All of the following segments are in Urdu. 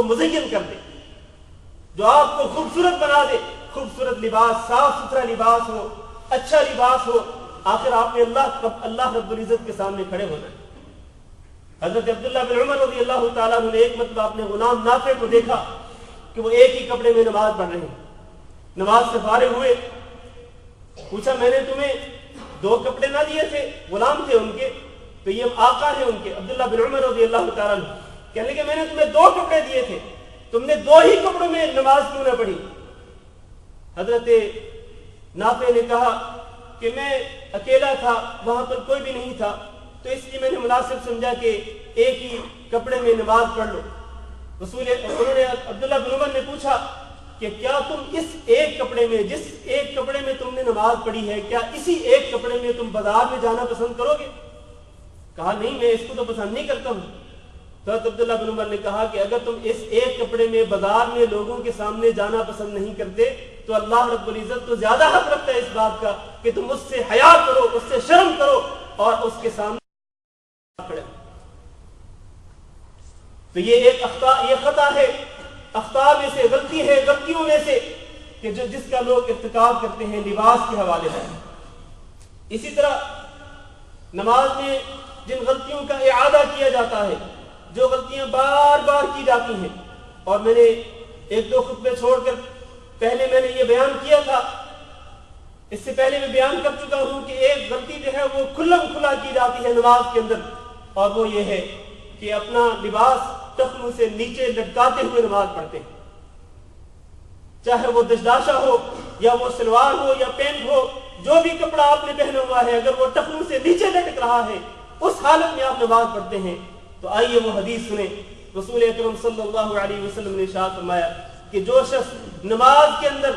کو مزین کر دے، جو آپ کو خوبصورت بنا دے، خوبصورت لباس، صاف ستھرا لباس ہو، اچھا لباس ہو، آخر آپ نے اللہ رب العزت کے سامنے کھڑے ہونا ہے۔ حضرت عبداللہ بن عمر رضی اللہ تعالیٰ عنہ نے ایک مرتبہ اپنے غلام نافع کو دیکھا کہ وہ ایک ہی کپڑے میں نماز پڑھ رہے ہیں۔ نماز سے فارغ ہوئے، پوچھا میں نے تمہیں 2 کپڑے نہ دیے تھے؟ غلام تھے ان کے، تو یہ آقا ہیں ان کے عبداللہ بن عمر رضی اللہ تعالیٰ عنہ، کہنے لگے میں نے تمہیں 2 کپڑے دیے تھے، تم نے 2 ہی کپڑوں میں نماز کیوں نہ پڑھی؟ حضرت نافع نے کہا کہ میں اکیلا تھا، وہاں پر کوئی بھی نہیں تھا، تو اس لیے میں نے مناسب سمجھا کہ ایک ہی کپڑے میں نماز پڑھ لو۔ انہوں نے عبداللہ بن عمر نے پوچھا کہ کیا تم اس ایک کپڑے میں، جس ایک کپڑے میں تم نے نماز پڑھی ہے، کیا اسی ایک کپڑے میں تم بازار میں جانا پسند کرو گے؟ کہا نہیں، میں اس کو تو پسند نہیں کرتا ہوں۔ تو عبداللہ بن عمر نے کہا کہ اگر تم اس ایک کپڑے میں بازار میں لوگوں کے سامنے جانا پسند نہیں کرتے تو اللہ رب العزت تو زیادہ حق رکھتا ہے اس بات کا کہ تم اس سے حیا کرو، اس سے شرم کرو اور اس کے سامنے کھڑے۔ تو یہ ایک خطا ہے، اخطاء میں سے غلطی ہے، غلطیوں میں سے کہ جس کا لوگ ارتکاب کرتے ہیں لباس کے حوالے سے۔ اسی طرح نماز میں جن غلطیوں کا اعادہ کیا جاتا ہے، جو غلطیاں بار بار کی جاتی ہیں، اور میں نے 1-2 خطبے چھوڑ کر پہلے میں نے یہ بیان کیا تھا، اس سے پہلے میں بیان کر چکا ہوں کہ ایک غلطی جو ہے وہ کھلم کھلا کی جاتی ہے نماز کے اندر، اور وہ یہ ہے کہ اپنا لباس ٹخنوں سے نیچے لٹکاتے ہوئے نماز پڑھتے ہیں، چاہے وہ دشداشا ہو یا وہ سلوار ہو یا پینٹ ہو، جو بھی کپڑا آپ نے پہنا ہوا ہے اگر وہ ٹخنوں سے نیچے لٹک رہا ہے اس حالت میں آپ نماز پڑھتے ہیں۔ تو آئیے وہ حدیث سنیں، رسول اکرم صلی اللہ علیہ وسلم نے ارشاد فرمایا کہ جو شخص نماز کے اندر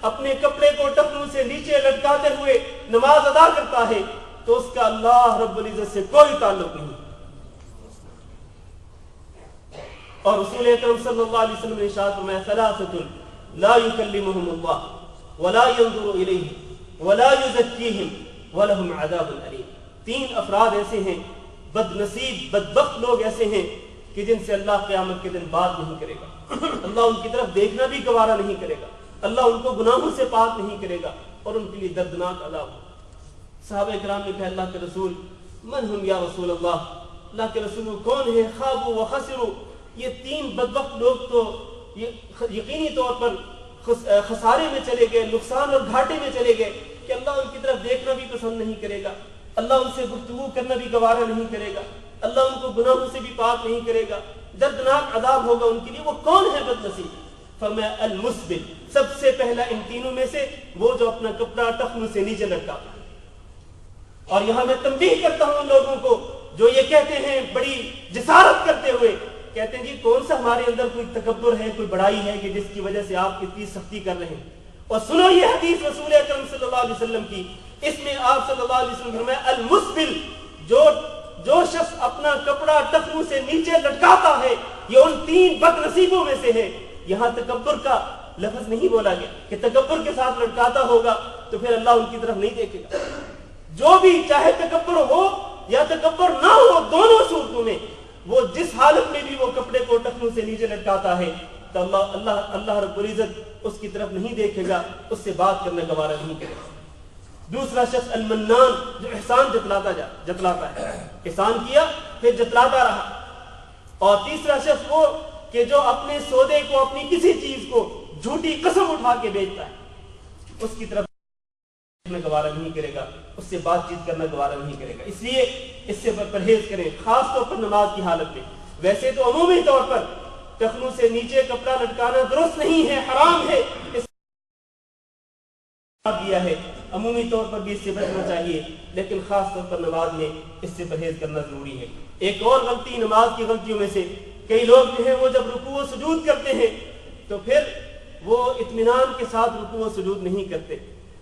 اپنے کپڑے کو ٹخنوں سے نیچے لٹکاتے ہوئے نماز ادا کرتا ہے تو اس کا اللہ رب العزت سے کوئی تعلق نہیں۔ اور رسول اکرم صلی اللہ علیہ وسلم نے ارشاد فرمایا ثلاثۃ لا يكلمهم الله ولا ينظر اليهم ولا يزكيهم ولهم عذاب الیم۔ 3 افراد ایسے ہیں، بد نصیب بدبخت لوگ ایسے ہیں کہ جن سے اللہ قیامت کے دن بات نہیں کرے گا، اللہ ان کی طرف دیکھنا بھی گوارا نہیں کرے گا، اللہ ان کو گناہوں سے پاک نہیں کرے گا، اور ان کے لیے دردناک عذاب ہوگا۔ صحابہ کرام نے کہا اللہ کے رسول من ہم یا رسول اللہ کے رسول کون ہے؟ خابوا وخسروا، یہ 3 بدبخت لوگ تو یقینی طور پر خسارے میں چلے گئے، نقصان اور گھاٹے میں چلے گئے کہ اللہ ان کی طرف دیکھنا بھی پسند نہیں کرے گا، اللہ ان سے گفتگو کرنا بھی گوارا نہیں کرے گا، اللہ ان کو گناہوں سے بھی پاک نہیں کرے گا، دردناک عذاب ہوگا ان کے لیے۔ وہ کون ہے بد نصیب؟ فرمایا المسبل، سب سے پہلا ان تینوں میں سے وہ جو اپنا کپڑا ٹخنوں سے نیچے لٹکاتا ہے۔ اور یہاں میں تنبیہ کرتا ہوں ان لوگوں کو جو یہ کہتے ہیں بڑی جسارت کرتے ہوئے، کہتے ہیں جی کون سا ہمارے اندر کوئی تکبر ہے، کوئی بڑائی ہے کہ جس کی وجہ سے آپ اتنی سختی کر رہے ہیں۔ اور سنو یہ حدیث رسول اکرم صلی اللہ علیہ وسلم کی، اس میں آپ صلی اللہ علیہ وسلم فرمایا المسبل، جو شخص اپنا کپڑا ٹخنوں سے نیچے لٹکاتا ہے یہ ان 3 بد نصیبوں میں سے ہے۔ یہاں تکبر کا لفظ نہیں بولا گیا کہ تکبر کے ساتھ لٹکاتا ہوگا تو پھر اللہ ان کی طرف نہیں دیکھے گا۔ جو بھی چاہے تکبر ہو یا تکبر نہ ہو، دونوں صورتوں میں وہ جس حالت میں بھی وہ کپڑے کو ٹخنوں سے نیچے لٹکاتا ہے تو اللہ رب العزت اس کی طرف نہیں دیکھے گا، اس سے بات کرنا گوارا نہیں کرے گا۔ دوسرا شخص المنان، جو احسان جتلاتا ہے، احسان کیا پھر جتلاتا رہا۔ اور تیسرا شخص وہ کہ جو اپنے سودے کو، اپنی کسی چیز کو جھوٹی قسم اٹھا کے بیچتا ہے، اس کی طرف گوارا نہیں کرے گا، اس سے بات چیت کرنا گوارا نہیں کرے گا۔ اس لیے اس سے پرہیز کریں، خاص طور پر نماز کی حالت میں۔ ویسے تو عمومی طور پر ٹخنوں سے نیچے کپڑا لٹکانا درست نہیں ہے، حرام ہے، اس دیا ہے، عمومی طور پر بھی اس سے بچنا چاہیے، لیکن خاص طور پر نماز میں اس سے پرہیز کرنا ضروری ہے۔ ایک اور غلطی نماز کی غلطیوں میں سے، کئی لوگ جو ہیں وہ جب رکوع و سجود کرتے ہیں تو پھر وہ اطمینان کے ساتھ رکوع و سجود نہیں کرتے۔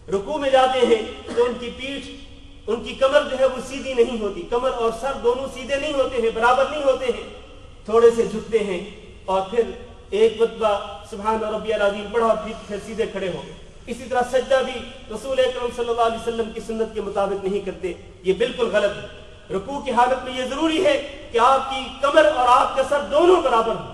رکوع میں جاتے ہیں تو ان کی پیٹھ، ان کی کمر جو ہے وہ سیدھی نہیں ہوتی، کمر اور سر دونوں سیدھے نہیں ہوتے ہیں، برابر نہیں ہوتے ہیں، تھوڑے سے جھکتے ہیں، اور پھر ایک مرتبہ سبحان ربی العظیم پڑھا اور پھر سیدھے کھڑے ہو گئے۔ اسی طرح سجدہ بھی رسول اکرم صلی اللہ علیہ وسلم کی سنت کے مطابق نہیں کرتے، یہ بالکل غلط ہے۔ رکوع کی حالت میں یہ ضروری ہے کہ آپ کی کمر اور آپ کا سر دونوں برابر ہوں،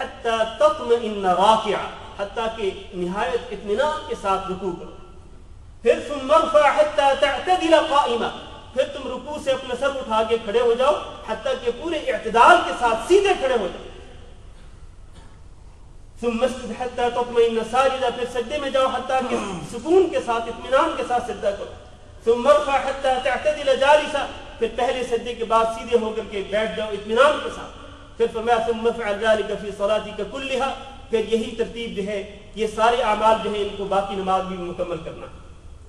حتی تطمئن راکعا، حتیٰ کہ نہایت اطمینان کے ساتھ رکوع کرو. پھر ثم ارفع حتی تعتدل قائما، پھر تم رکوع سے اپنا سر اٹھا کے کھڑے ہو جاؤ حتیٰ کہ پورے اعتدال کے ساتھ سیدھے کھڑے ہو جاؤ. ثم اسجد حتی تطمئن ساجدا، پھر سجدے میں جاؤ حتیٰ کہ سکون کے ساتھ اطمینان کے ساتھ سجدہ کرو. ثم ارفع حتی تعتدل جالسا، پھر پہلے سجدے کے بعد سیدھے ہو کر کے بیٹھ جاؤ اطمینان کے ساتھ. پھر فرمایا ثم افعل ذلك في صلاتك كلها، پھر یہی ترتیب جو ہے یہ سارے اعمال جو ہیں ان کو باقی نماز بھی مکمل کرنا.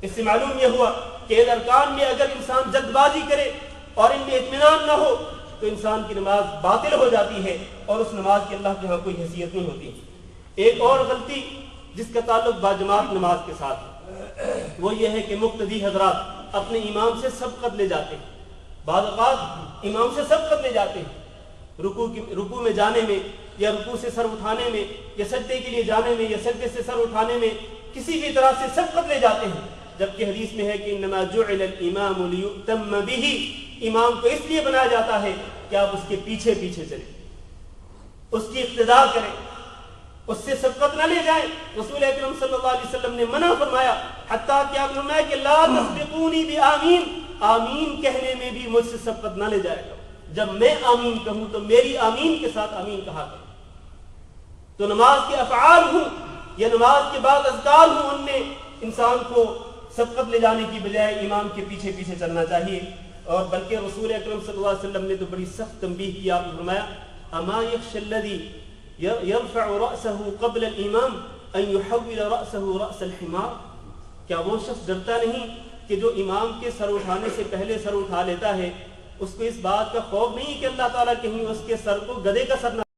اس سے معلوم یہ ہوا کہ ان ارکان میں اگر انسان جلد بازی کرے اور ان میں اطمینان نہ ہو تو انسان کی نماز باطل ہو جاتی ہے اور اس نماز کی اللہ کے ہاں کوئی حیثیت نہیں ہوتی. ایک اور غلطی جس کا تعلق باجماعت نماز کے ساتھ ہے وہ یہ ہے کہ مقتدی حضرات اپنے امام سے سبقت لے جاتے ہیں. بعض اوقات امام سے سبقت لے جاتے ہیں رکوع میں جانے میں یا رکوع سے سر اٹھانے میں یا سجدے کے لیے جانے میں یا سجدے سے سر اٹھانے میں کسی بھی طرح سے سبقت لے جاتے ہیں، جبکہ حدیث میں ہے کہ انما جعل الامام لیؤتم به، امام کو اس لیے بنایا جاتا ہے کہ آپ اس کے پیچھے پیچھے چلیں، اس کی اقتداء کریں، اس سے سبقت نہ لے جائیں. رسول اکرم صلی اللہ علیہ وسلم نے منع فرمایا، حتیٰ کہ آپ نے فرمایا کہ لا تسبقونی بآمین، آمین کہنے میں بھی مجھ سے سبقت نہ لے جائے گا. جب میں آمین کہوں تو میری آمین کے ساتھ آمین کہا کریں. تو نماز کے افعال ہوں یا نماز کے بعد اذکار ہوں، ان میں انسان کو سبقت لے جانے کی بجائے امام کے پیچھے پیچھے چلنا چاہیے. اور بلکہ رسول اکرم صلی اللہ علیہ وسلم نے تو بڑی سخت تنبیہ کی. آپ نے فرمایا اما یخشى الذی یرفع رأسه قبل الامام ان یحول رأسه رأس الحمار، کیا وہ شخص ڈرتا نہیں کہ جو امام کے سر اٹھانے سے پہلے سر اٹھا لیتا ہے اس کو اس بات کا خوف نہیں کہ اللہ تعالیٰ کہیں اس کے سر کو گدھے کا سر نہ